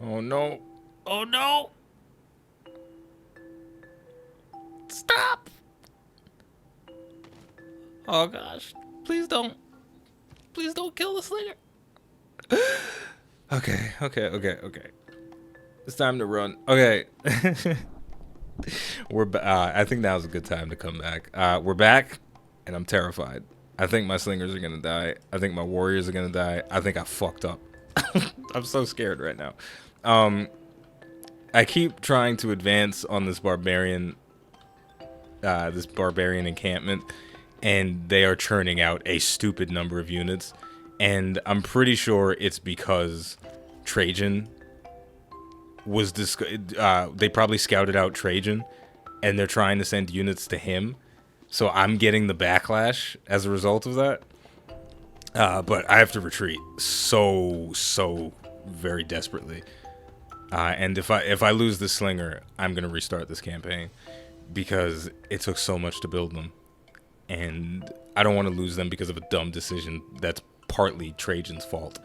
Oh no. Oh no. Stop. Oh gosh. Please don't. Please don't kill the slinger. Okay. It's time to run. Okay. I think now's a good time to come back. We're back, and I'm terrified. I think my slingers are gonna die. I think my warriors are gonna die. I think I fucked up. I'm so scared right now. Um, I keep trying to advance on this barbarian encampment, and they are churning out a stupid number of units. And I'm pretty sure it's because Trajan was they probably scouted out Trajan, and they're trying to send units to him. So I'm getting the backlash as a result of that. But I have to retreat so very desperately. And if I lose this slinger, I'm gonna restart this campaign because it took so much to build them, and I don't want to lose them because of a dumb decision that's partly Trajan's fault.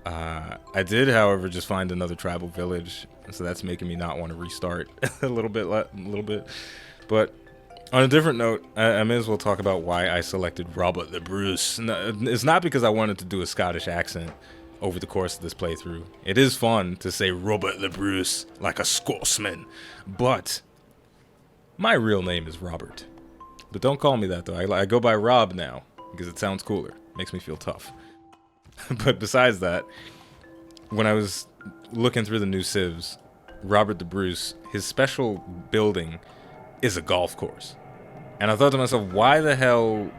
I did, however, just find another tribal village, so that's making me not want to restart a little bit. But on a different note, I may as well talk about why I selected Robert the Bruce. No, it's not because I wanted to do a Scottish accent over the course of this playthrough. It is fun to say Robert the Bruce like a Scotsman, but my real name is Robert. But don't call me that, though. I go by Rob now because it sounds cooler. Makes me feel tough. But besides that, when I was looking through the new Civs, Robert the Bruce, his special building is a golf course. And I thought to myself, why the hell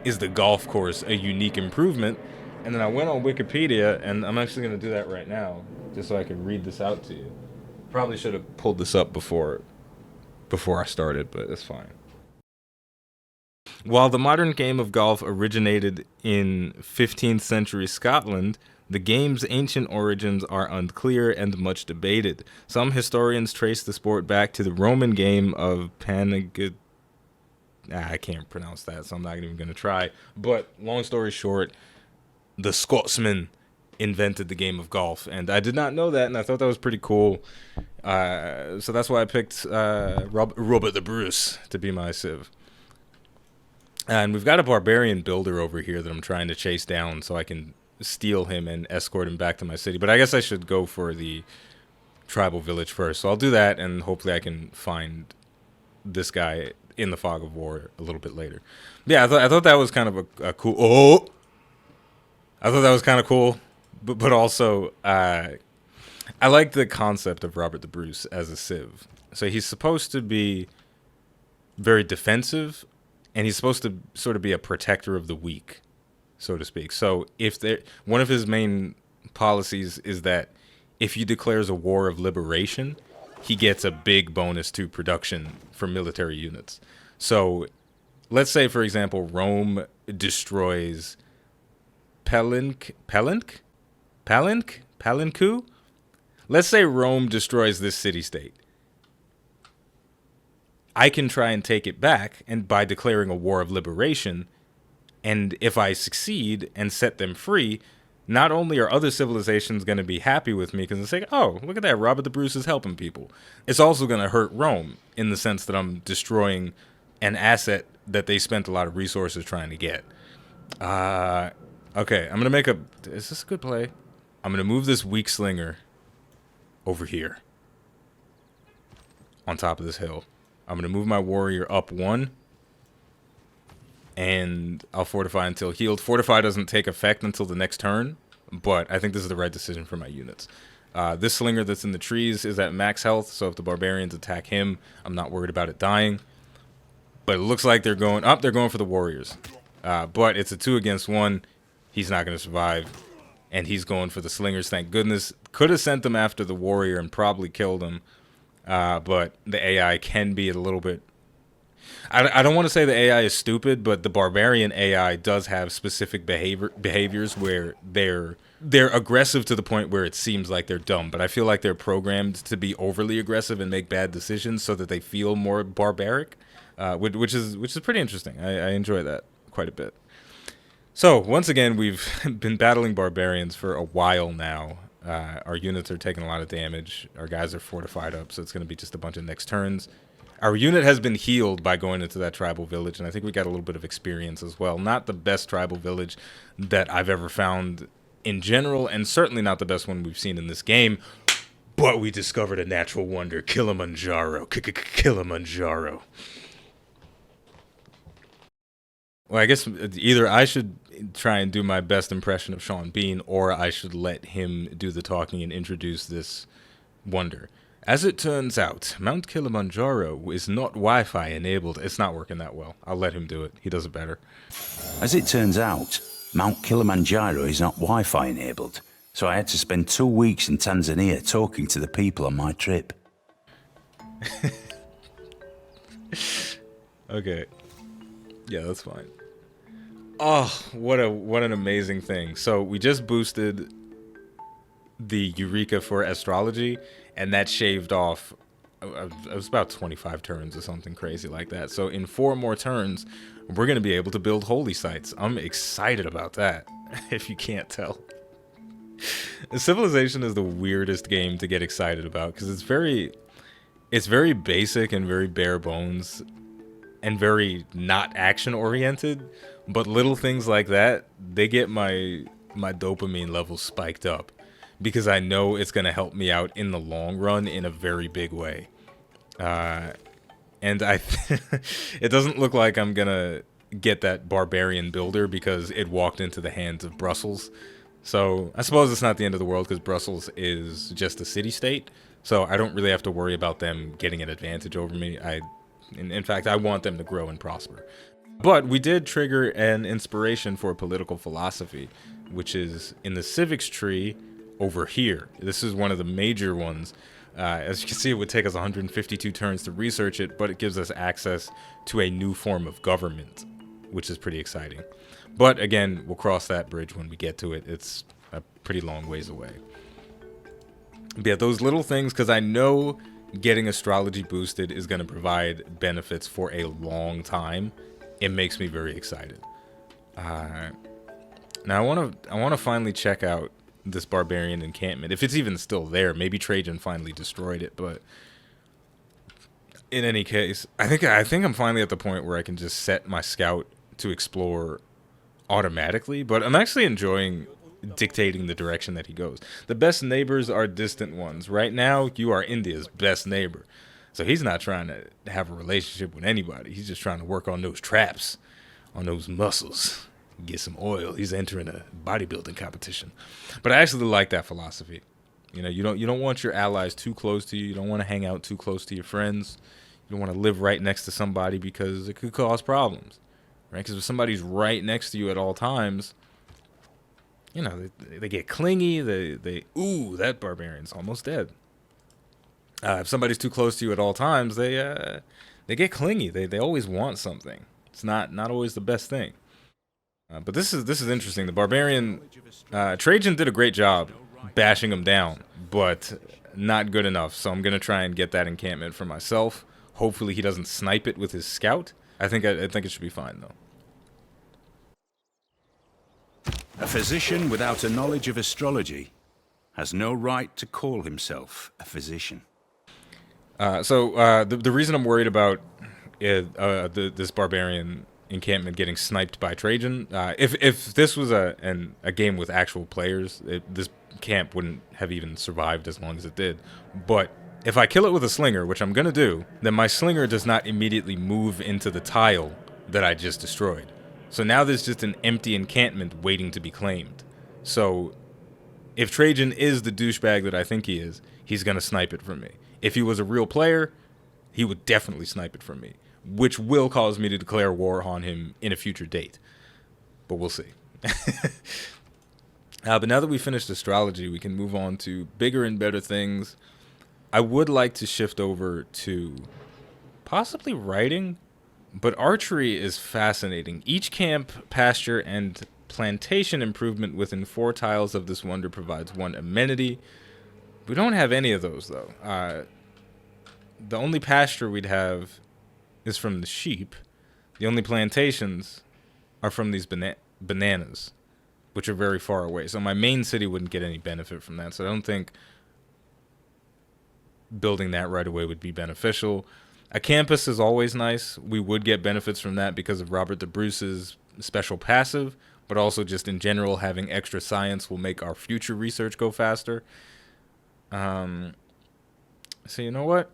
is the golf course a unique improvement? And then I went on Wikipedia, and I'm actually going to do that right now, just so I can read this out to you. Probably should have pulled this up before I started, but it's fine. While the modern game of golf originated in 15th century Scotland, the game's ancient origins are unclear and much debated. Some historians trace the sport back to the Roman game of Panagid. I can't pronounce that, so I'm not even going to try. But long story short, the Scotsman invented the game of golf, and I did not know that, and I thought that was pretty cool. So that's why I picked Robert the Bruce to be my Civ. And we've got a barbarian builder over here that I'm trying to chase down so I can steal him and escort him back to my city. But I guess I should go for the tribal village first. So I'll do that, and hopefully I can find this guy in the fog of war a little bit later. Yeah, I thought that was kind of a cool... Oh! I thought that was kind of cool. But also, I like the concept of Robert the Bruce as a Civ. So he's supposed to be very defensive, and he's supposed to sort of be a protector of the weak, so to speak. So one of his main policies is that if he declares a war of liberation, he gets a big bonus to production for military units. So let's say, for example, Rome destroys Palenque? Let's say Rome destroys this city-state. I can try and take it back, and by declaring a war of liberation, and if I succeed and set them free, not only are other civilizations going to be happy with me because they say, oh, look at that, Robert the Bruce is helping people. It's also going to hurt Rome in the sense that I'm destroying an asset that they spent a lot of resources trying to get. Okay, I'm going to is this a good play? I'm going to move this weak slinger over here on top of this hill. I'm going to move my warrior up one, and I'll fortify until healed. Fortify doesn't take effect until the next turn, but I think this is the right decision for my units. This slinger that's in the trees is at max health, so if the barbarians attack him, I'm not worried about it dying. But it looks like they're going for the warriors. But it's a 2 against 1. He's not going to survive, and he's going for the slingers, thank goodness. Could have sent them after the warrior and probably killed him. But the AI can be a little bit... I don't want to say the AI is stupid, but the barbarian AI does have specific behaviors where they're aggressive to the point where it seems like they're dumb. But I feel like they're programmed to be overly aggressive and make bad decisions so that they feel more barbaric, which is pretty interesting. I enjoy that quite a bit. So once again, we've been battling barbarians for a while now. Our units are taking a lot of damage. Our guys are fortified up, so it's going to be just a bunch of next turns. Our unit has been healed by going into that tribal village, and I think we got a little bit of experience as well. Not the best tribal village that I've ever found in general, and certainly not the best one we've seen in this game. But we discovered a natural wonder, Kilimanjaro. Kilimanjaro. Well, I guess either I should try and do my best impression of Sean Bean, or I should let him do the talking and introduce this wonder. As it turns out, Mount Kilimanjaro is not Wi-Fi enabled. It's not working that well. I'll let him do it. He does it better. As it turns out, Mount Kilimanjaro is not Wi-Fi enabled, so I had to spend 2 weeks in Tanzania talking to the people on my trip. Okay. Yeah, that's fine. Oh, what an amazing thing. So we just boosted the Eureka for astrology, and that shaved off, it was about 25 turns or something crazy like that. So in 4 more turns, we're going to be able to build holy sites. I'm excited about that, if you can't tell. Civilization is the weirdest game to get excited about, because it's very basic and very bare bones and very not action oriented, but little things like that, they get my dopamine levels spiked up, because I know it's going to help me out in the long run in a very big way. And it doesn't look like I'm going to get that barbarian builder because it walked into the hands of Brussels. So I suppose it's not the end of the world, because Brussels is just a city-state, so I don't really have to worry about them getting an advantage over me. In fact, I want them to grow and prosper. But we did trigger an inspiration for political philosophy, which is in the civics tree over here. This is one of the major ones. As you can see, it would take us 152 turns to research it, but it gives us access to a new form of government, which is pretty exciting. But again, we'll cross that bridge when we get to it. It's a pretty long ways away. But yeah, those little things, because I know getting astrology boosted is going to provide benefits for a long time. It makes me very excited. Now I want to finally check out this barbarian encampment, if it's even still there. Maybe Trajan finally destroyed it, but in any case, I think I'm finally at the point where I can just set my scout to explore automatically. But I'm actually enjoying dictating the direction that he goes. The best neighbors are distant ones. Right now, you are India's best neighbor. So he's not trying to have a relationship with anybody. He's just trying to work on those traps, on those muscles, get some oil. He's entering a bodybuilding competition. But I actually like that philosophy. You know, you don't want your allies too close to you. You don't want to hang out too close to your friends. You don't want to live right next to somebody, because it could cause problems, right? Because if somebody's right next to you at all times, you know, they get clingy. Ooh, that barbarian's almost dead. If somebody's too close to you at all times, they get clingy. They always want something. It's not always the best thing. But this is interesting. The barbarian, Trajan did a great job bashing him down, but not good enough. So I'm gonna try and get that encampment for myself. Hopefully he doesn't snipe it with his scout. I think it should be fine though. A physician without a knowledge of astrology has no right to call himself a physician. The reason I'm worried about this barbarian encampment getting sniped by Trajan, if this was a game with actual players, this camp wouldn't have even survived as long as it did. But if I kill it with a slinger, which I'm gonna do, then my slinger does not immediately move into the tile that I just destroyed. So now there's just an empty encampment waiting to be claimed. So if Trajan is the douchebag that I think he is, he's gonna snipe it from me. If he was a real player, he would definitely snipe it from me, which will cause me to declare war on him in a future date. But we'll see. But now that we finished astrology, we can move on to bigger and better things. I would like to shift over to possibly writing, but archery is fascinating. Each camp, pasture, and plantation improvement within 4 tiles of this wonder provides 1 amenity. We don't have any of those, though. The only pasture we'd have is from the sheep. The only plantations are from these bananas. which are very far away. So my main city wouldn't get any benefit from that. So I don't think building that right away would be beneficial. A campus is always nice. We would get benefits from that because of Robert the Bruce's special passive, but also just in general, having extra science will make our future research go faster. So you know what?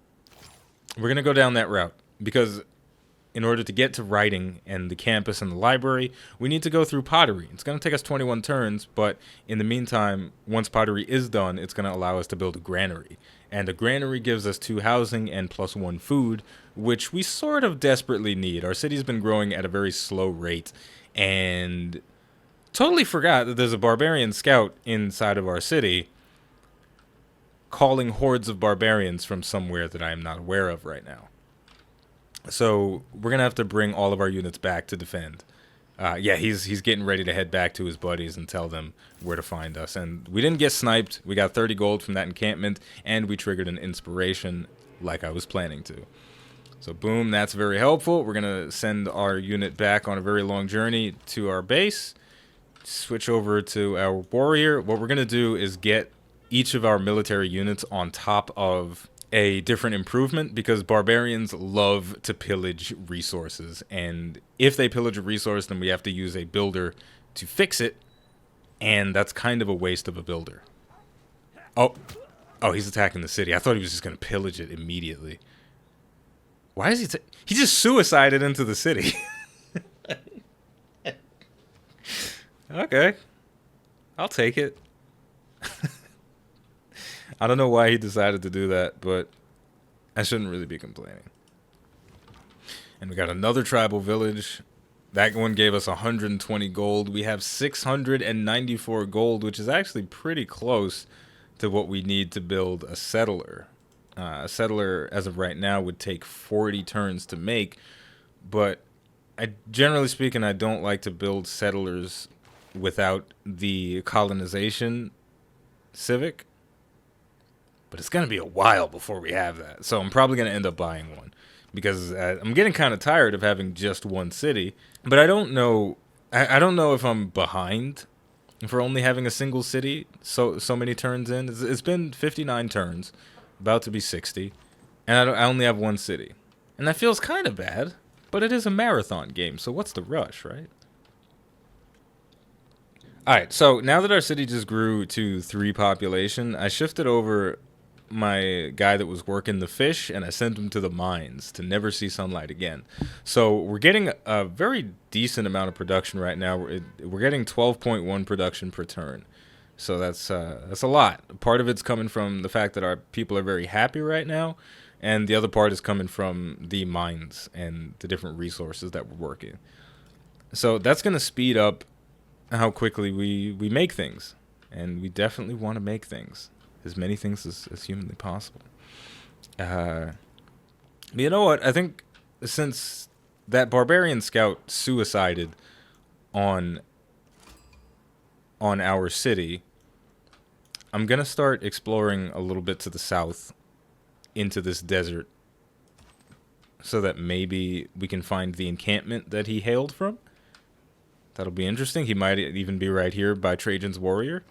We're going to go down that route because in order to get to writing and the campus and the library, we need to go through pottery. It's going to take us 21 turns, but in the meantime, once pottery is done, it's going to allow us to build a granary. And a granary gives us 2 housing and +1 food, which we sort of desperately need. Our city's been growing at a very slow rate, and totally forgot that there's a barbarian scout inside of our city calling hordes of barbarians from somewhere that I am not aware of right now. So we're going to have to bring all of our units back to defend. Yeah, he's getting ready to head back to his buddies and tell them where to find us. And we didn't get sniped. We got 30 gold from that encampment, and we triggered an inspiration like I was planning to. So boom, that's very helpful. We're going to send our unit back on a very long journey to our base. Switch over to our warrior. What we're going to do is get each of our military units on top of a different improvement, because barbarians love to pillage resources, and if they pillage a resource, then we have to use a builder to fix it, and that's kind of a waste of a builder. Oh, he's attacking the city. I thought he was just going to pillage it immediately. Why is he just suicided into the city? Okay, I'll take it. I don't know why he decided to do that, but I shouldn't really be complaining. And we got another tribal village. That one gave us 120 gold. We have 694 gold, which is actually pretty close to what we need to build a settler. A settler, as of right now, would take 40 turns to make, but generally speaking, I don't like to build settlers without the colonization civic. But it's going to be a while before we have that. So I'm probably going to end up buying one. Because I'm getting kind of tired of having just one city. But I don't know. I don't know if I'm behind for only having a single city so many turns in. It's been 59 turns. About to be 60. And I only have one city. And that feels kind of bad. But it is a marathon game. So what's the rush, right? Alright, so now that our city just grew to 3 population, I shifted over my guy that was working the fish, and I sent him to the mines to never see sunlight again. So we're getting a very decent amount of production right now. We're getting 12.1 production per turn. So that's a lot. Part of it's coming from the fact that our people are very happy right now, and the other part is coming from the mines and the different resources that we're working. So that's going to speed up how quickly we make things, and we definitely want to make things. As many things as humanly possible. You know what? I think since that barbarian scout suicided on our city, I'm going to start exploring a little bit to the south into this desert so that maybe we can find the encampment that he hailed from. That'll be interesting. He might even be right here by Trajan's warrior.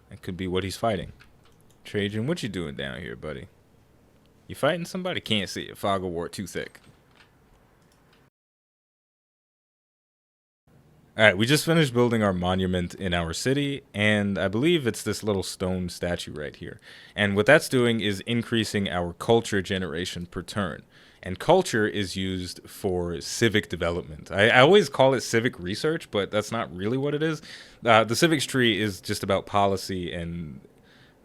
That could be what he's fighting. Trajan, what you doing down here, buddy? You fighting somebody? Can't see it. Fog of war too thick. Alright, we just finished building our monument in our city, and I believe it's this little stone statue right here. And what that's doing is increasing our culture generation per turn. And culture is used for civic development. I always call it civic research, but that's not really what it is. The civics tree is just about policy and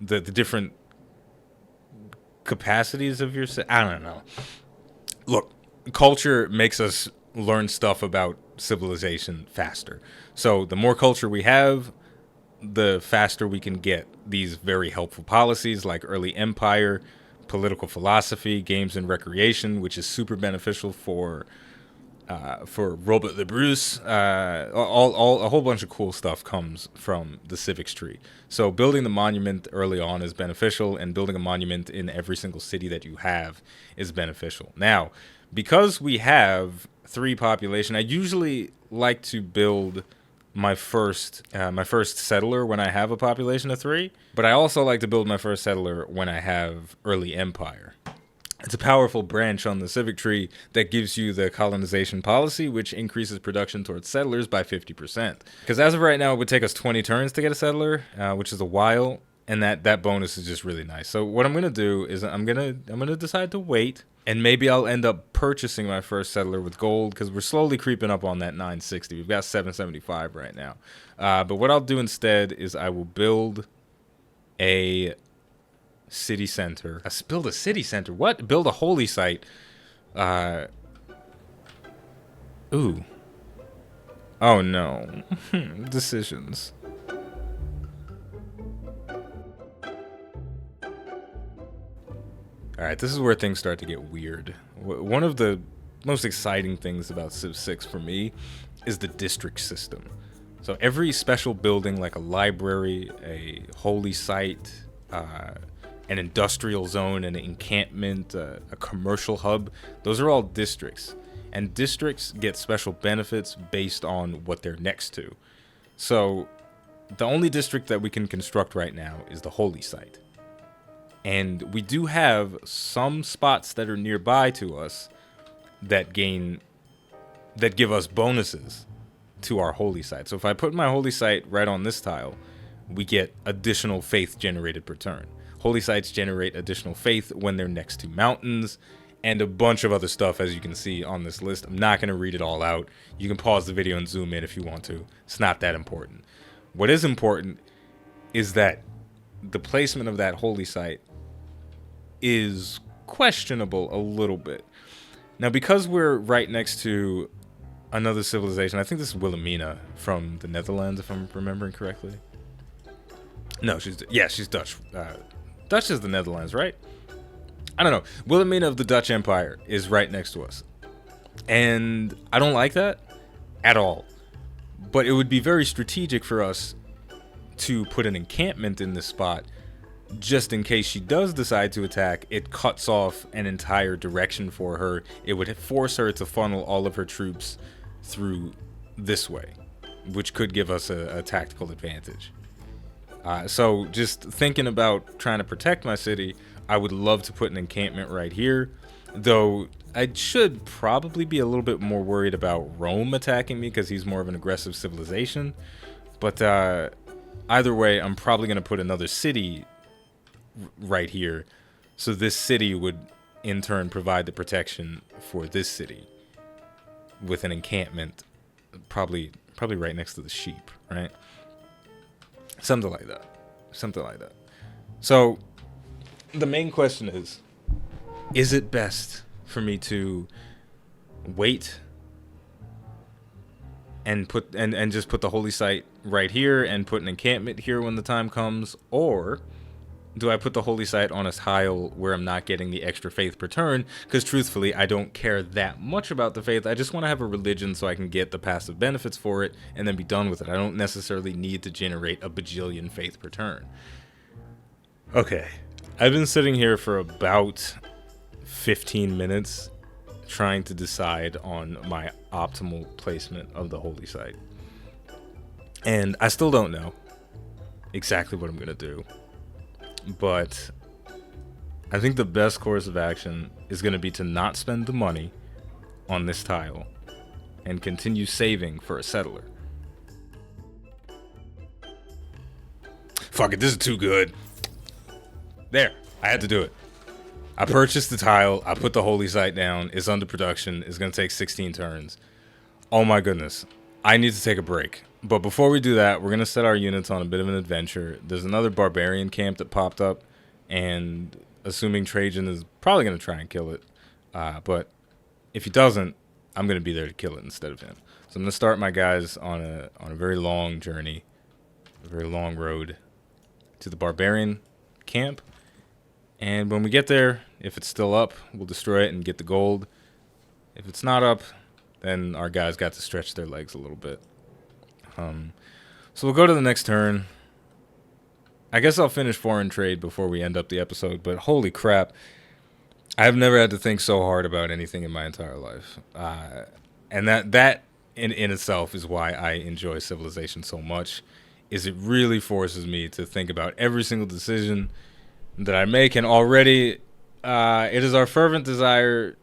the different capacities of your city. I don't know. Look, culture makes us learn stuff about civilization faster. So the more culture we have, the faster we can get these very helpful policies like early empire, political philosophy, games and recreation, which is super beneficial for Robert the Bruce. A whole bunch of cool stuff comes from the civics tree. So building the monument early on is beneficial, and building a monument in every single city that you have is beneficial. Now, because we have 3 population, I usually like to build my first settler when I have a population of 3, but I also like to build my first settler when I have early empire. It's a powerful branch on the civic tree that gives you the colonization policy, which increases production towards settlers by 50%. Because as of right now, it would take us 20 turns to get a settler, which is a while, and that bonus is just really nice. So what I'm gonna do is I'm gonna decide to wait, and maybe I'll end up purchasing my first settler with gold because we're slowly creeping up on that 960. We've got 775 right now. But what I'll do instead is I will build a city center. Build a city center? What? Build a holy site. Ooh. Oh no. Decisions. Alright, this is where things start to get weird. One of the most exciting things about Civ 6 for me is the district system. So every special building, like a library, a holy site, an industrial zone, an encampment, a commercial hub, those are all districts. And districts get special benefits based on what they're next to. So the only district that we can construct right now is the holy site. And we do have some spots that are nearby to us that give us bonuses to our holy site. So if I put my holy site right on this tile, we get additional faith generated per turn. Holy sites generate additional faith when they're next to mountains and a bunch of other stuff, as you can see on this list. I'm not going to read it all out. You can pause the video and zoom in if you want to. It's not that important. What is important is that the placement of that holy site is questionable a little bit. Now, because we're right next to another civilization, I think this is Wilhelmina from the Netherlands, if I'm remembering correctly. No, she's Dutch. Dutch is the Netherlands, right? I don't know. Wilhelmina of the Dutch Empire is right next to us. And I don't like that at all. But it would be very strategic for us to put an encampment in this spot just in case she does decide to attack. It cuts off an entire direction for her. It would force her to funnel all of her troops through this way, which could give us a tactical advantage. So just thinking about trying to protect my city, I would love to put an encampment right here, though I should probably be a little bit more worried about Rome attacking me because he's more of an aggressive civilization. But either way, I'm probably going to put another city right here, so this city would in turn provide the protection for this city with an encampment probably right next to the sheep, right? Something like that. So the main question is it best for me to wait and just put the holy site right here and put an encampment here when the time comes, or do I put the holy site on a tile where I'm not getting the extra faith per turn? Because truthfully, I don't care that much about the faith. I just want to have a religion so I can get the passive benefits for it and then be done with it. I don't necessarily need to generate a bajillion faith per turn. Okay, I've been sitting here for about 15 minutes trying to decide on my optimal placement of the holy site. And I still don't know exactly what I'm going to do. But I think the best course of action is going to be to not spend the money on this tile and continue saving for a settler. Fuck it, this is too good. There, I had to do it. I purchased the tile, I put the holy site down, it's under production, it's going to take 16 turns. Oh my goodness, I need to take a break. But before we do that, we're going to set our units on a bit of an adventure. There's another barbarian camp that popped up, and assuming Trajan is probably going to try and kill it. But if he doesn't, I'm going to be there to kill it instead of him. So I'm going to start my guys on a very long journey, a very long road to the barbarian camp. And when we get there, if it's still up, we'll destroy it and get the gold. If it's not up, then our guys got to stretch their legs a little bit. So we'll go to the next turn. I guess I'll finish foreign trade before we end up the episode, but holy crap, I've never had to think so hard about anything in my entire life. And that in itself is why I enjoy Civilization so much, is it really forces me to think about every single decision that I make. And already it is our fervent desire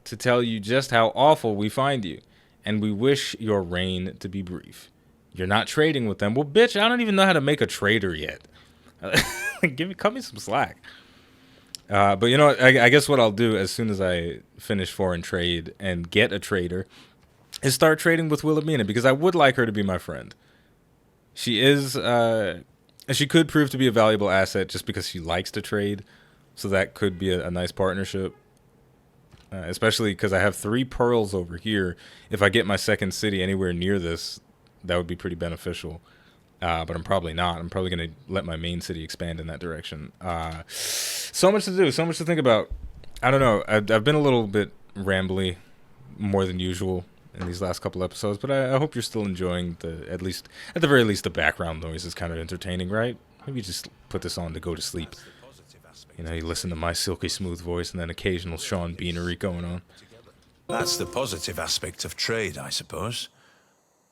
to tell you just how awful we find you, and we wish your reign to be brief. You're not trading with them. Well, bitch, I don't even know how to make a trader yet. Cut me some slack. But you know what? I guess what I'll do as soon as I finish foreign trade and get a trader is start trading with Wilhelmina, because I would like her to be my friend. She is, she could prove to be a valuable asset just because she likes to trade. So that could be a nice partnership. Especially because I have 3 pearls over here. If I get my second city anywhere near this, that would be pretty beneficial. But I'm probably not. I'm probably going to let my main city expand in that direction. So much to do, so much to think about. I don't know. I've been a little bit rambly, more than usual, in these last couple episodes. But I hope you're still enjoying at the very least, the background noise is kind of entertaining, right? Maybe just put this on to go to sleep. You know, you listen to my silky smooth voice and then occasional Sean Beanery going on. That's the positive aspect of trade, I suppose.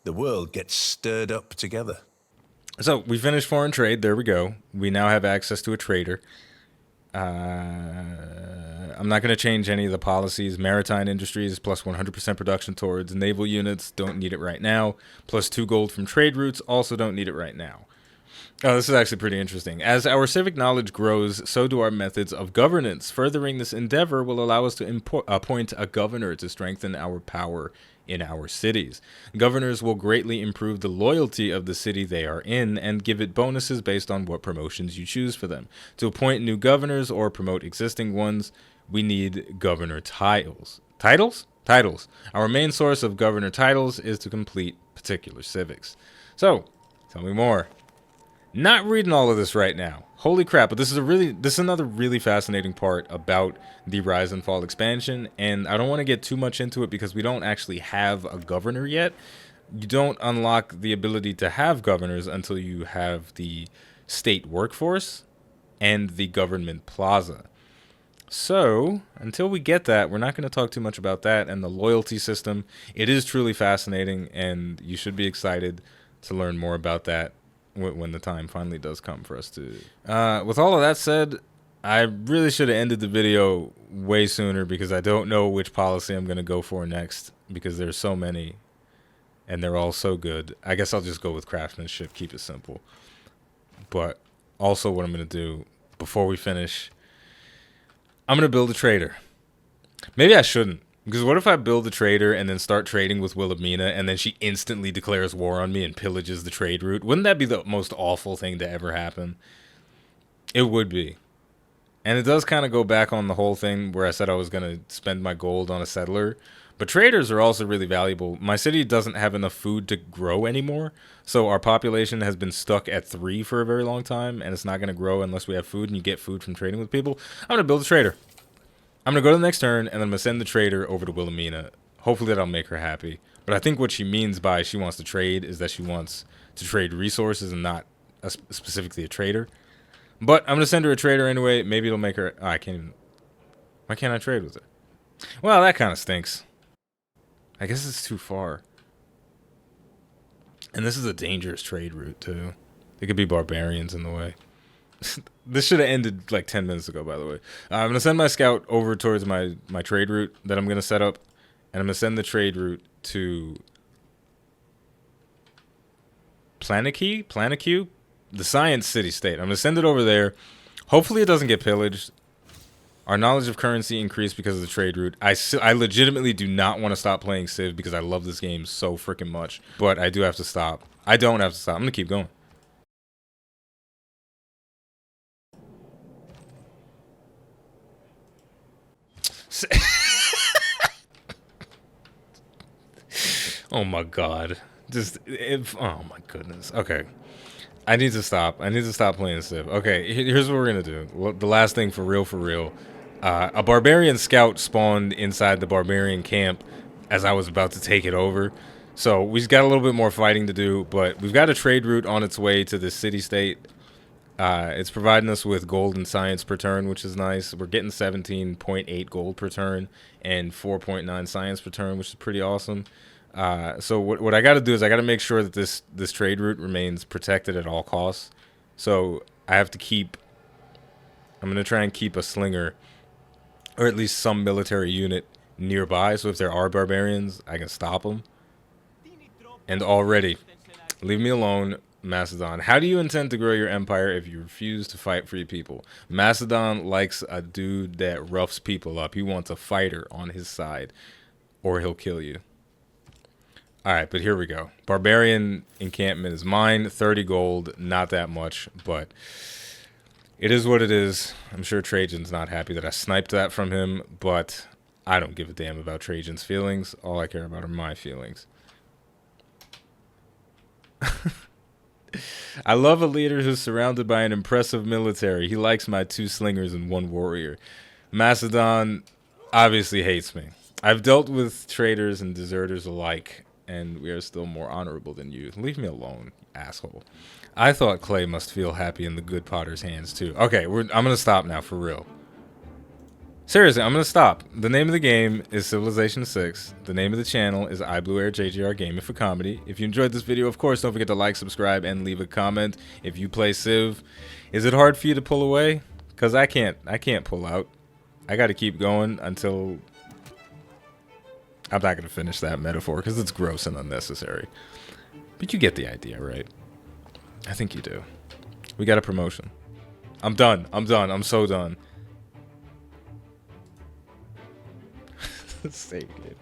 The world gets stirred up together. So we finished foreign trade. There we go. We now have access to a trader. I'm not going to change any of the policies. Maritime industries plus 100% production towards naval units. Don't need it right now. Plus 2 gold from trade routes. Also don't need it right now. Oh, this is actually pretty interesting. As our civic knowledge grows, so do our methods of governance. Furthering this endeavor will allow us to appoint a governor to strengthen our power in our cities. Governors will greatly improve the loyalty of the city they are in and give it bonuses based on what promotions you choose for them. To appoint new governors or promote existing ones, we need governor titles. Titles? Titles. Our main source of governor titles is to complete particular civics. So, tell me more. Not reading all of this right now. Holy crap, but this is another really fascinating part about the Rise and Fall expansion, and I don't want to get too much into it because we don't actually have a governor yet. You don't unlock the ability to have governors until you have the state workforce and the government plaza. So, until we get that, we're not going to talk too much about that and the loyalty system. It is truly fascinating, and you should be excited to learn more about that when the time finally does come for us to. With all of that said, I really should have ended the video way sooner because I don't know which policy I'm going to go for next because there's so many and they're all so good. I guess I'll just go with craftsmanship, keep it simple. But also what I'm going to do before we finish, I'm going to build a trader. Maybe I shouldn't. Because what if I build a trader and then start trading with Wilhelmina and then she instantly declares war on me and pillages the trade route? Wouldn't that be the most awful thing to ever happen? It would be. And it does kind of go back on the whole thing where I said I was going to spend my gold on a settler. But traders are also really valuable. My city doesn't have enough food to grow anymore. So our population has been stuck at 3 for a very long time. And it's not going to grow unless we have food and you get food from trading with people. I'm going to build a trader. I'm going to go to the next turn, and then I'm going to send the trader over to Wilhelmina. Hopefully that'll make her happy. But I think what she means by she wants to trade is that she wants to trade resources and not specifically a trader. But I'm going to send her a trader anyway. Maybe it'll make her... Oh, I can't even... Why can't I trade with her? Well, that kind of stinks. I guess it's too far. And this is a dangerous trade route, too. There could be barbarians in the way. This should have ended like 10 minutes ago, by the way. I'm going to send my scout over towards my trade route that I'm going to set up. And I'm going to send the trade route to Planique? The Science City-State. I'm going to send it over there. Hopefully it doesn't get pillaged. Our knowledge of currency increased because of the trade route. I legitimately do not want to stop playing Civ because I love this game so freaking much. But I do have to stop. I don't have to stop. I'm going to keep going. Oh my god. Oh my goodness. Okay. I need to stop. I need to stop playing Civ. Okay, here's what we're gonna do. Well, the last thing for real. A barbarian scout spawned inside the barbarian camp as I was about to take it over. So we've got a little bit more fighting to do, but we've got a trade route on its way to the city-state. It's providing us with gold and science per turn, which is nice. We're getting 17.8 gold per turn and 4.9 science per turn, which is pretty awesome. So what I got to do is I got to make sure that this trade route remains protected at all costs. So I have to keep. I'm gonna try and keep a slinger, or at least some military unit nearby. So if there are barbarians, I can stop them. And already, leave me alone, Macedon. How do you intend to grow your empire if you refuse to fight for your people? Macedon likes a dude that roughs people up. He wants a fighter on his side, or he'll kill you. Alright, but here we go. Barbarian encampment is mine. 30 gold, not that much, but it is what it is. I'm sure Trajan's not happy that I sniped that from him, but I don't give a damn about Trajan's feelings. All I care about are my feelings. I love a leader who's surrounded by an impressive military. He likes my 2 slingers and 1 warrior. Macedon obviously hates me. I've dealt with traitors and deserters alike, and we are still more honorable than you. Leave me alone, asshole. I thought Clay must feel happy in the good potter's hands, too. Okay, I'm going to stop now, for real. Seriously, I'm going to stop. The name of the game is Civilization VI. The name of the channel is iBluairJgR Gaming for Comedy. If you enjoyed this video, of course, don't forget to like, subscribe, and leave a comment. If you play Civ, is it hard for you to pull away? Because I can't pull out. I got to keep going until... I'm not going to finish that metaphor because it's gross and unnecessary. But you get the idea, right? I think you do. We got a promotion. I'm done. I'm so done. Save it.